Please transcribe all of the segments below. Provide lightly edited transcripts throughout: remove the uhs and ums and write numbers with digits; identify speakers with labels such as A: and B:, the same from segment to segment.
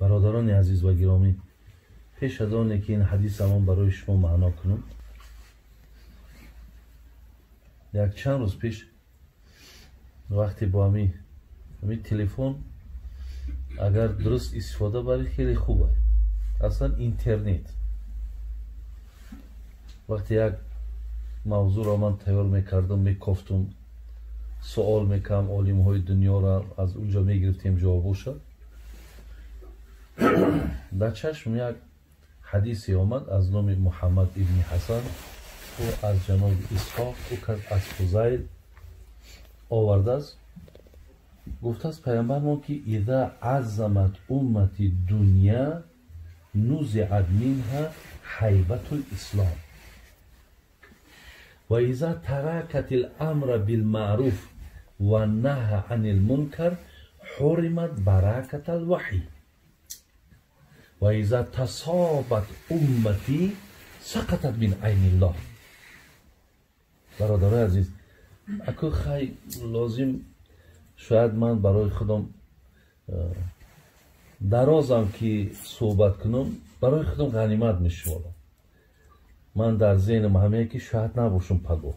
A: برادران عزیز و گرامی، پیش از آنه که این حدیث من برای شما معنا کنم، یک چند روز پیش وقتی با همین تلفن اگر درست استفاده برای خیلی خوبه. اصلا اینترنت وقتی یک موضوع را من تیار میکردم، میکفتم، سوال میکنم، علم های دنیا را از اونجا میگرفتیم جوابوشا. در چشم یک حدیثی آمد از نام محمد ابن حسن و از جناب اسحاق و از فضیل آورده است. گفته است پیامبر ما که اذا عظمت امتی دنیا نزعت منها هیبت الاسلام و اذا ترکت الامر بالمعروف و نهی عن المنکر حرمت برکت الوحی و اذا تصابت امتی سقطت من عین الله. برادرای عزیز، اکو خیلی لازم شاید من برای خودم درازم که صحبت کنم، برای خودم غنیمت میشمارم. من در ذهنم همه که شاید نباشم پگاه،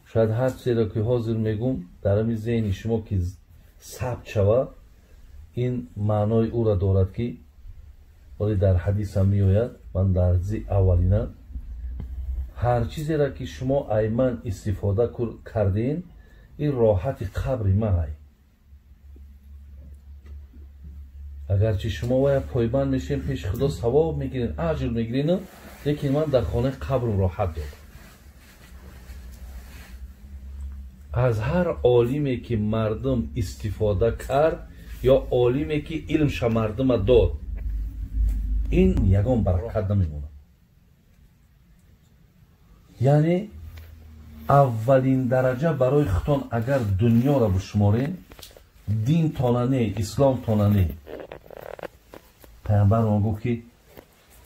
A: شاید هر چیزی را که حاضر میگم در همین ذهن شما که ثبت شود، این معنای او را دارد که ولی در حدیث هم میآید. من در اولینه هر چیزی را که شما ایمن استفاده کردین، این راحت قبر من. اگرچه شما وای پایبند میشین پیش خدا ثواب میگیرین، اجر میگیرین، لیکن من در خانه قبرم راحت دارم. از هر عالمی که مردم استفاده کرد یا عالمی که علمش مردم داد، این یگان برکت نمیمونه. یعنی اولین درجه برای خودتان اگر دنیا را بشمارین، دین تانه، اسلام تانه، پیامبر ما گفت که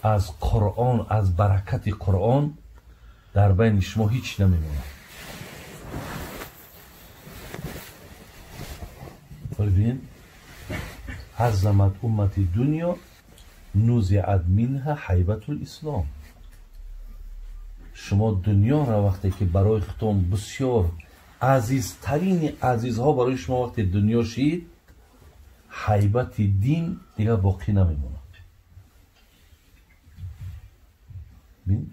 A: از قرآن، از برکت قرآن در بین شما هیچ نمیمونه. ببین، عظمت امت دنیا نزعت منها هیبت الاسلام. شما دنیا را وقتی که برای خودتان بسیار عزیزترین عزیزها برای شما وقتی دنیا شید، هیبت دین دیگه باقی نمیمونه.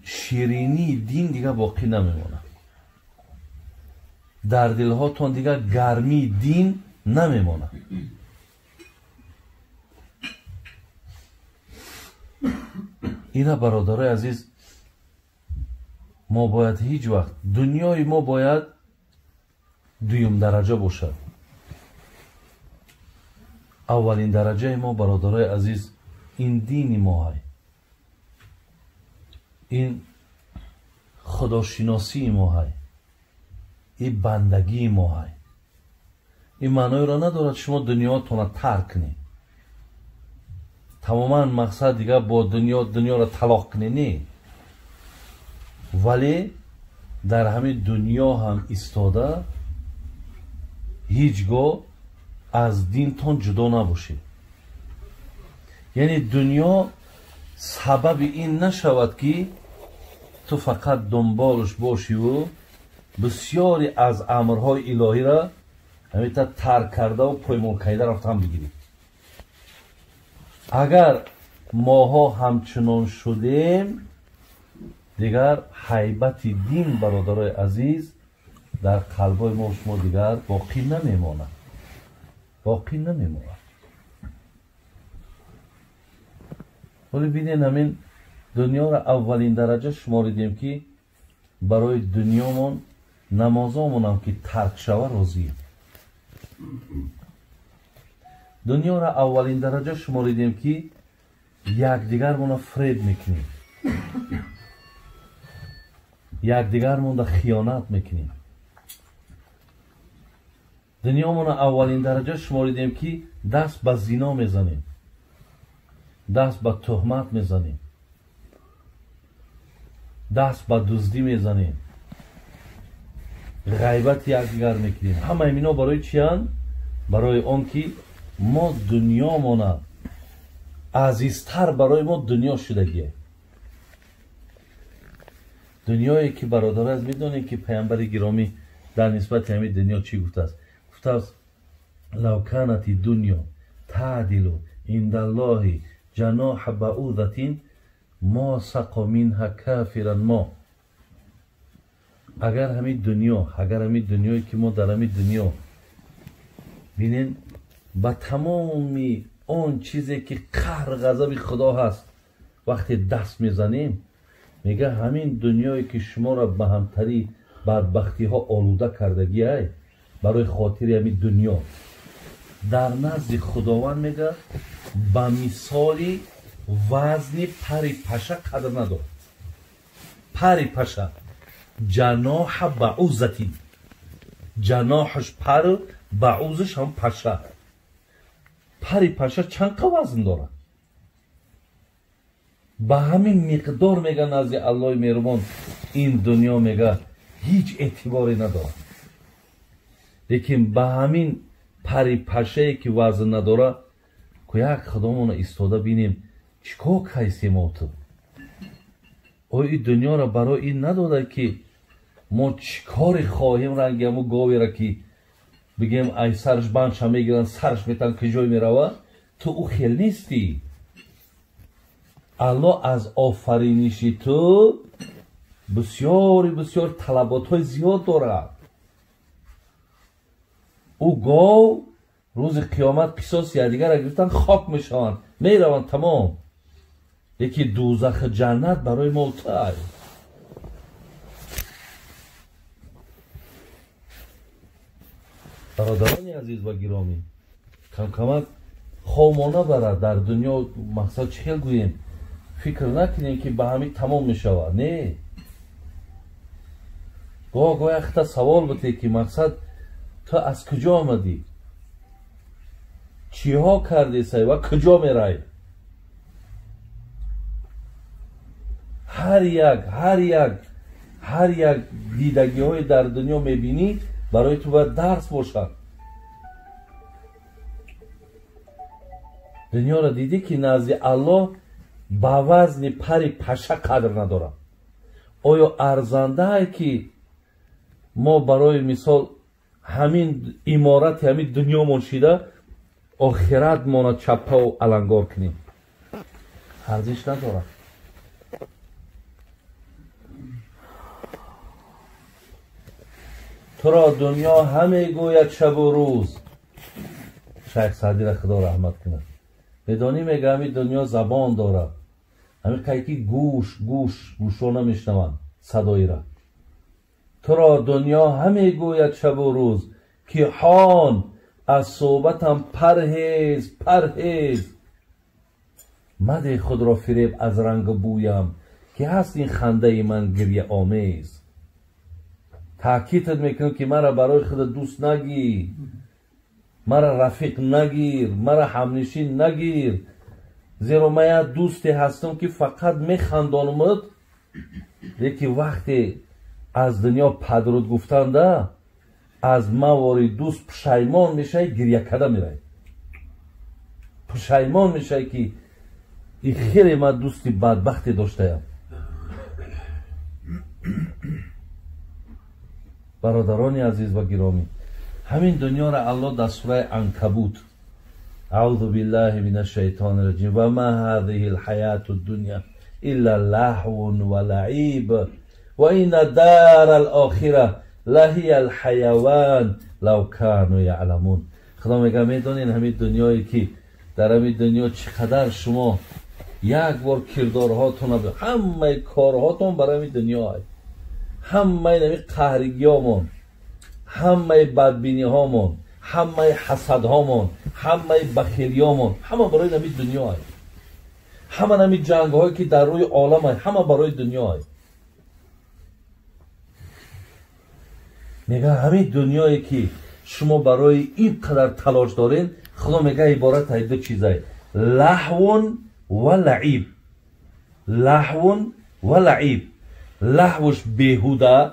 A: شیرینی دین دیگه باقی نمیمونه. در دلهاتون دیگه گرمی دین نمیمونه. اینا برادرای عزیز، ما باید هیچ وقت دنیای ما باید دویم درجه باشد. اولین درجه ما برادرای عزیز این دین ما هست، این خداشناسی ما هست، این بندگی ما هست. این معنی را ندارد شما دنیاتون را ترک کنید، تماما مقصد دیگه با دنیا را طلاق کنید، نه. ولی در همین دنیا هم ایستاده هیچگاه از دینتون جدا نباشید. یعنی دنیا سبب این نشود که تو فقط دنبالش باشی و بسیاری از امرهای الهی را همیتا ترک کرده و پایمال کرده رفتن بگیری. اگر ماها همچنان شدیم، دیگر هیبت دین برادرای عزیز در قلبای ما شما دیگر باقی نمیماند، باقی نمیماند. ولی بینید همین دنیا را اولین درجه شماریدیم که برای دنیامون نمازامون هم که ترک شود راضییم. دنیا را اولین درجه شماریدیم که یکدیگرمون را فریب میکنیم، یکدیگرمون را خیانت میکنیم. دنیامون را اولین درجه شماریدیم که دست به زنا میزنیم، دست به تهمت میزنیم، دست به دزدی میزنیم، غیبت یکدیگر میکنیم. همه اینا برای چی هستند؟ برای آن که ما دنیامون عزیزتر برای ما دنیا شدگیه. دنیایی که برادر است میدونید که پیامبر گرامی در نسبت همین دنیا چی گفته است؟ گفته است لو كانت الدنيا تعدل عند الله جناح بعوضة ما سقى منها کافرا ما. اگر همین دنیایی که ما در همین دنیا ببینین با تمامی اون چیزی که قهر غضب خدا هست وقتی دست میزنیم میگه همین دنیایی که شما را به همتری بدبختی ها آلوده کردگی های برای خاطر همین دنیا در نزد خداوند میگه با مثالی وزن پری پشه قدر نداره. پری پشه جناح بعوضتی، جناحش پر، بعوضش هم پشه. پری پشه چند وزن داره؟ با همین مقدار میگه نزد الله مهربان این دنیا میگه هیچ اعتباری نداره. لیکن با همین پری پشه که وزن نداره که یک خدامون ایستاده بینیم چیکار کیسی ما تو این دنیا را برای این نداده که ما چیکار خواهیم رنگمو گاوی را که بگیم ای سرش بندش هم میگیرن سرش میتن کجای میروه تو او خیل نیستی. الله از آفرینشی تو بسیار طلبات های زیاد داره. او گاو روز قیامت قصاص یادیگر را گرفتن خاک میشوند میروند تمام. یکی دوزخ جنت برای موتای. برادرانی عزیز و گرامی کم کمک خوامانه برد در دنیا مقصد چه گوییم فکر نکنیم که به همین تمام میشود. نه گاه اختا سوال بده که مقصد تو از کجا آمدی؟ چی ها کردی سای و کجا میرای؟ هر یک دیدگی های در دنیا میبینی برای تو باید درس باشد. دنیا را دیدی که نزد الله با وزن پری پشه قدر نداره. آیا ارزنده که ما برای مثال همین امارت همین دنیا منشیده آخرت ما چپه و علنگار کنیم؟ ارزش نداره. تو را دنیا همه گوید شب و روز. شیخ سعدی را خدا رحمت کنه بدانی میگه همین دنیا زبان داره. همین که گوشو نمیشنون صدایی را. تو را دنیا همه گوید شب و روز که هان از صحبتم پرهیز مده خود را فریب از رنگ بویم که هست این خنده من گریه آمیز. تاکیدت میکنم که مرا برای خود دوست نگیر، مرا رفیق نگیر، مرا همنشین نگیر، زیرا من دوستی هستم که فقط میخندانمت. یکی وقتی از دنیا پدرود گفتنده از مواری دوست پشیمان میشه گریه کده میره. پشیمان میشه که این خیلی من دوستی بدبختی داشتم. برادرانی عزیز و گرامی همین دنیا را الله در سوره عنکبوت اعوذ بالله من الشیطان الرجیم و ما هذه الحیات الدنیا الا لهو و لعب و این دار الاخره لهی الحیوان لو کانوا یعلمون. خدا میگه میدونین همین دنیایی که در همین دنیا چقدر شما یک بار کردارهاتون همه کارهاتون برای همین دنیا هست. همه این قهرگی هامون، همه بدبینی هامون، همه حسد هامون، همه بخیلی هامون همه برای همین دنیا هست. همه همین جنگ هایی که در روی عالم هست همه برای دنیا هست. میگه همین دنیایی که شما برای این قدر تلاش دارین خدا میگه عبارت از دو چیزه لهو و لعب. لهو و لعب، لهوش بیهوده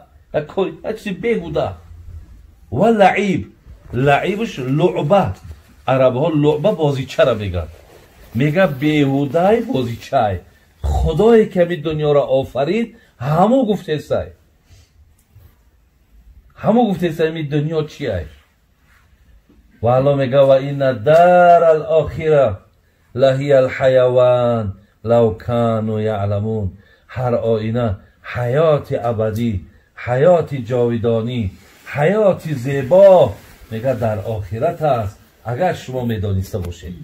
A: چیزی بیهوده و لعب، لعبش لعبه. عرب ها لعبه بازیچه را میگن. میگه بیهودای بازیچای خدایی که می دنیا را آفرید همو گفته سای می دنیا چیه و الله میگه و این دار الاخره لهی الحیوان لو کانوا یعلمون. هر آینه حیات ابدی، حیات جاودانی، حیات زیبا میگه در آخرت است اگر شما میدانسته باشید.